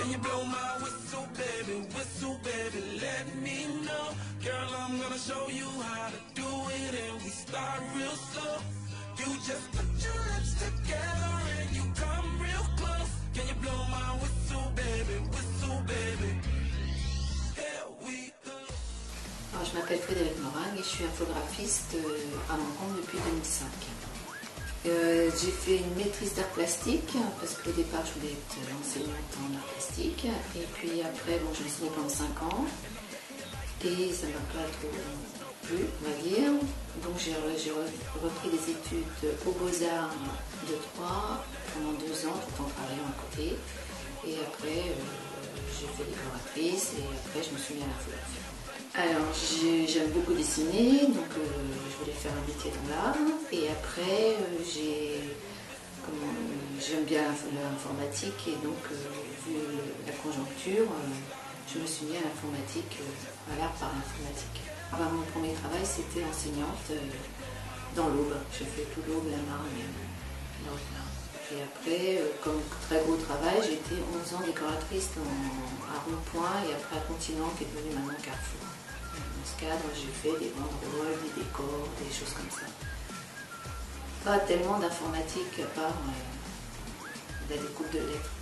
Can you blow my whistle, baby, let me know. Girl, I'm gonna show you how to do it, and we start real slow. You just put your lips together and you come real close. Can you blow my whistle, baby, here we go. Alors, je m'appelle Frédéric Morin et je suis infographiste à mon compte depuis 2005. J'ai fait une maîtrise d'art plastique parce qu'au départ je voulais être enseignante en art plastique et puis après bon, je l'ai enseigné pendant 5 ans et ça ne m'a pas trop plu, on va dire. Donc j'ai repris des études aux Beaux-Arts de Troyes pendant 2 ans tout en travaillant à côté et après j'ai fait décoratrice et après je me suis mis à l'infographie. Alors j'aime beaucoup dessiner, donc je voulais faire un métier dans l'art et après j'aime bien l'informatique et donc vu la conjoncture, je me suis mis à l'informatique, à l'art par l'informatique. Mon premier travail c'était enseignante dans l'Aube, j'ai fait tout l'Aube, la Marne, l'Aube. Et après, comme très gros travail, j'ai été 11 ans décoratrice à Rond-Point et après à Continent qui est devenu maintenant Carrefour. Dans ce cadre, j'ai fait des banderoles, des décors, des choses comme ça. Pas tellement d'informatique à part la découpe de lettres.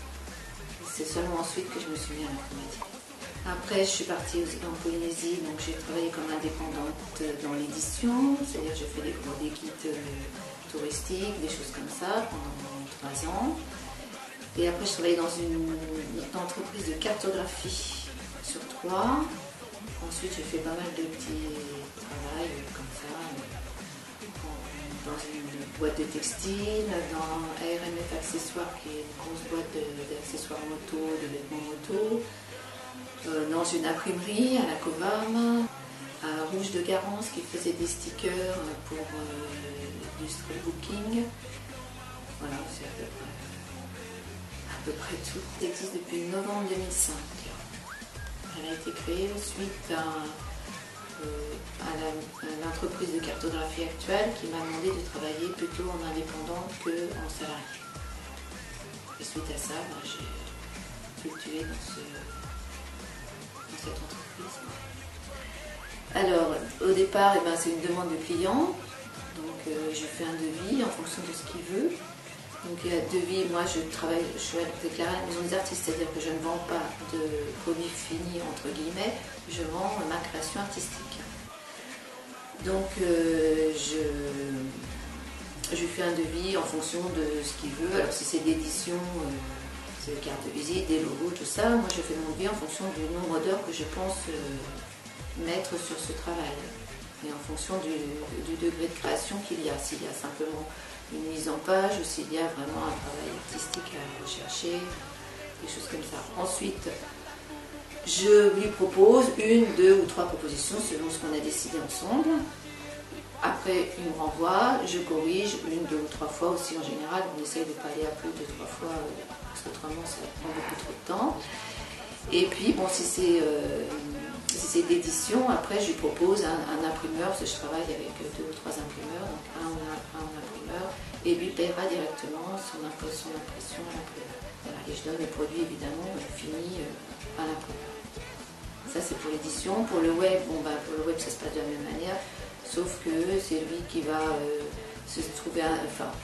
C'est seulement ensuite que je me suis mis à l'informatique. Après, je suis partie en Polynésie, donc j'ai travaillé comme indépendante dans l'édition, c'est-à-dire j'ai fait des guides touristiques, des choses comme ça pendant 3 ans. Et après, je travaillais dans une entreprise de cartographie sur Troyes. Ensuite, j'ai fait pas mal de petits travails comme ça, dans une boîte de textile, dans ARMF Accessoires, qui est une grosse boîte d'accessoires moto, de vêtements moto, dans une imprimerie à la Covam, à Rouge de Garance, qui faisait des stickers pour du scrapbooking. Voilà, c'est à peu près tout. Ça existe depuis novembre 2005. Elle a été créée suite à l'entreprise de cartographie actuelle qui m'a demandé de travailler plutôt en indépendant qu'en salarié. Et suite à ça, j'ai fluctué dans cette entreprise. Alors, au départ, c'est une demande de client. Donc, je fais un devis en fonction de ce qu'il veut. Donc, il y a devis, moi je suis déclarée à la maison des artistes, c'est-à-dire que je ne vends pas de produits finis, entre guillemets, je vends ma création artistique. Donc, je lui fais un devis en fonction de ce qu'il veut. Alors, si c'est d'édition, c'est des cartes de visite, des logos, tout ça, moi je fais mon devis en fonction du nombre d'heures que je pense mettre sur ce travail. Et en fonction du degré de création qu'il y a, s'il y a simplement une mise en page ou s'il y a vraiment un travail artistique à rechercher, des choses comme ça. Ensuite, je lui propose 1, 2 ou 3 propositions selon ce qu'on a décidé ensemble. Après, il me renvoie, je corrige 1, 2 ou 3 fois aussi en général. On essaye de ne pas aller à plus de 3 fois parce qu'autrement ça prend beaucoup trop de temps. Et puis, bon, si c'est d'édition, après je lui propose un imprimeur, parce que je travaille avec 2 ou 3 imprimeurs, donc un imprimeur, et lui paiera directement son impression à l'imprimeur. Voilà, et je donne le produit évidemment fini à l'imprimeur. Ça c'est pour l'édition. Pour le web, pour le web ça se passe de la même manière, sauf que c'est lui qui va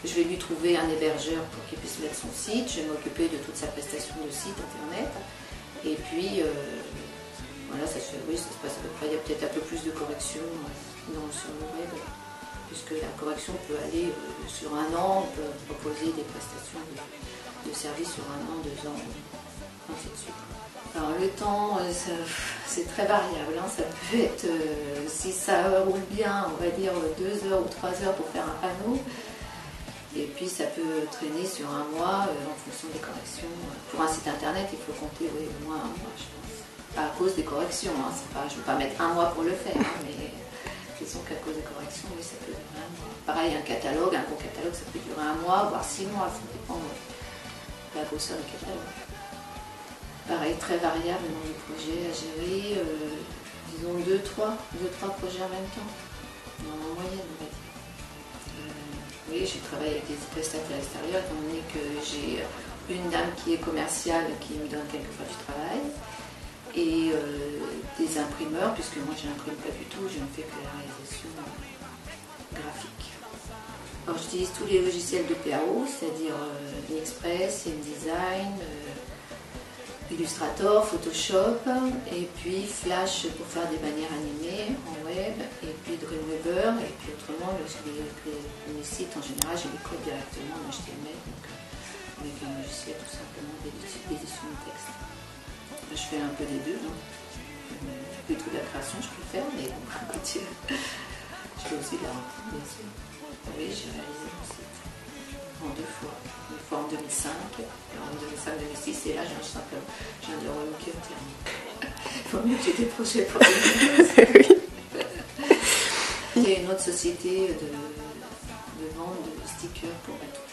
je vais lui trouver un hébergeur pour qu'il puisse mettre son site, je vais m'occuper de toute sa prestation de site internet, et puis voilà, ça se passe à peu près. Il y a peut-être un peu plus de corrections sur le web, puisque la correction peut aller sur 1 an, on peut proposer des prestations de services sur 1 an, 2 ans, ainsi de suite. Alors le temps, c'est très variable, hein. Ça peut être, si ça roule bien, on va dire 2 heures ou 3 heures pour faire un panneau, et puis ça peut traîner sur 1 mois en fonction des corrections. Pour un site internet, il faut compter au moins 1 mois, je pense. Pas à cause des corrections, hein. Je ne vais pas mettre 1 mois pour le faire, hein, mais disons qu'à cause des corrections, oui, ça peut durer 1 mois. Pareil, un catalogue, un bon catalogue, ça peut durer 1 mois, voire 6 mois, ça dépend de la grosseur du catalogue. Pareil, très variable dans les projets à gérer, disons 2-3 projets en même temps, en moyenne, on va dire. Oui, j'ai travaillé avec des prestataires extérieurs, étant donné que j'ai une dame qui est commerciale qui me donne quelquefois du travail et des imprimeurs, puisque moi je n'imprime pas du tout, je ne fais que la réalisation graphique. Alors j'utilise tous les logiciels de PAO, c'est-à-dire Express, InDesign, Illustrator, Photoshop, et puis Flash pour faire des bannières animées en web, et puis Dreamweaver, et puis autrement les sites en général je les code directement en HTML, donc avec un logiciel tout simplement d'édition de texte. Je fais un peu des deux, hein. Plutôt de la création je peux faire, mais bon, à côté je fais aussi de la vente, bien sûr. Oui, j'ai réalisé mon site en 2 fois. Une fois en 2005, en 2005-2006, et là je viens de le relooker entièrement. Il faut mieux que j'ai des projets pour 2015. Il y a une autre société de vente de stickers pour bateaux.